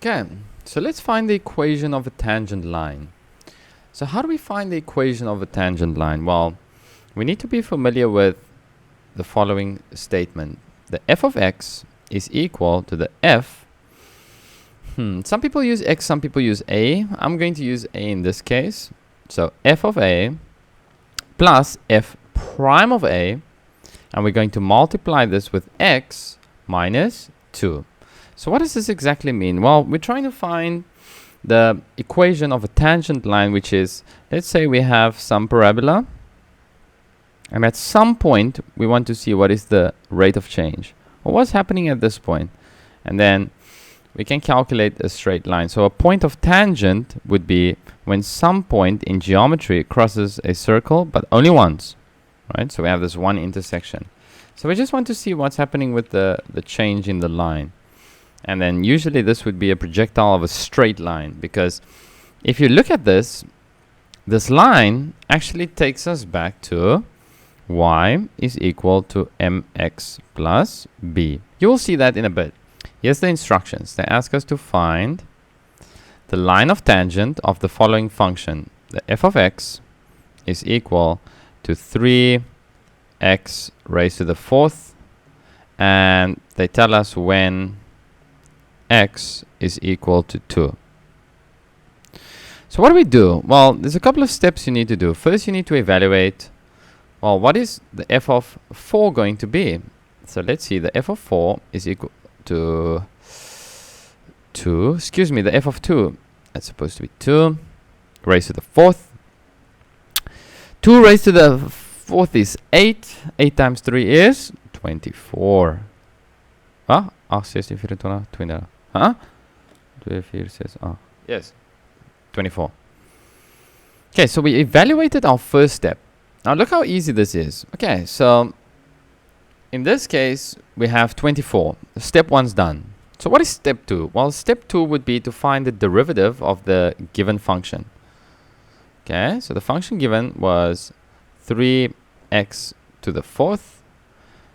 Okay, so let's find the equation of a tangent line. So how do we find the equation of a tangent line? Well, we need to be familiar with the following statement. The f of x is equal to the f. Some people use x, some people use a. I'm going to use a in this case. So f of a plus f prime of a, and we're going to multiply this with x minus 2. So what does this exactly mean? Well, we're trying to find the equation of a tangent line, which is, let's say we have some parabola, and at some point we want to see what is the rate of change, or what's happening at this point, and then we can calculate a straight line. So a point of tangent would be when some point in geometry crosses a circle, but only once, right? So we have this one intersection. So we just want to see what's happening with the change in the line. And then usually this would be a projectile of a straight line, because if you look at this line actually takes us back to y is equal to mx plus b. You will see that in a bit. Here's the instructions. They ask us to find the line of tangent of the following function. The f of x is equal to 3x raised to the 4th, and they tell us when x is equal to 2. So what do we do? Well, there's a couple of steps you need to do. First, you need to evaluate, well, what is the f of 4 going to be? So let's see, the f of 4 is equal to 2, the f of 2, that's supposed to be 2 raised to the 4th. 2 raised to the 4th is 8. 8 times 3 is 24. Ah, 8, 16, 24, 20. Huh? 2, 4, 6, yes, 24. Okay, so we evaluated our first step. Now look how easy this is. Okay, so in this case, we have 24. Step 1's done. So what is step 2? Well, step 2 would be to find the derivative of the given function. Okay, so the function given was 3x to the 4th.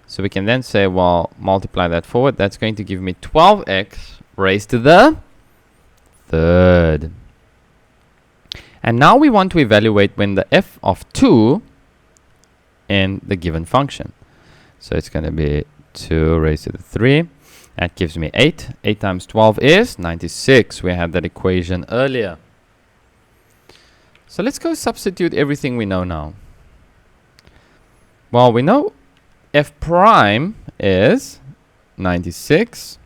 So we can then say, well, multiply that forward. That's going to give me 12x raised to the 3rd. And now we want to evaluate when the f of 2 in the given function. So it's going to be 2 raised to the 3. That gives me 8. 8 times 12 is 96. We had that equation earlier. So let's go substitute everything we know now. Well, we know f prime is 96.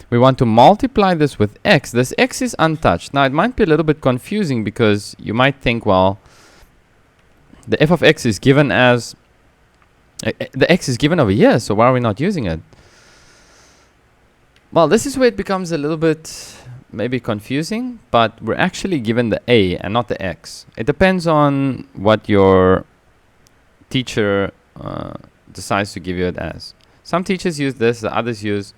We want to multiply this with x. This x is untouched. Now, it might be a little bit confusing because you might think, well, the f of x is given as the x is given over here, so why are we not using it? Well, this is where it becomes a little bit maybe confusing, but we're actually given the a and not the x. It depends on what your teacher decides to give you it as. Some teachers use this, the others use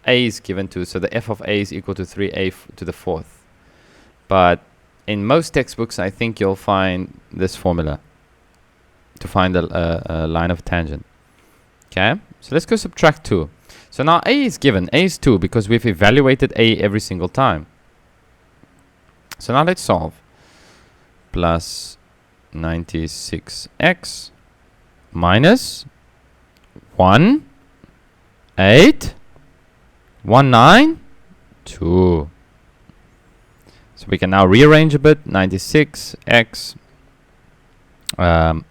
a is given to, so the f of a is equal to 3a to the 4th. But in most textbooks, I think you'll find this formula to find a line of tangent. Okay, so let's go subtract 2. So now a is given. A is 2 because we've evaluated a every single time. So now let's solve. Plus 96x minus 1, 8, 1, 9, 2. So we can now rearrange a bit. 96x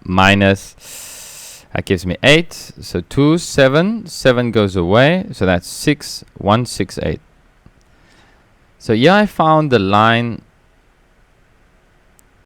minus, that gives me 8. So 2, 7. 7 goes away. So that's 6, 1, 6, 8. So here I found the line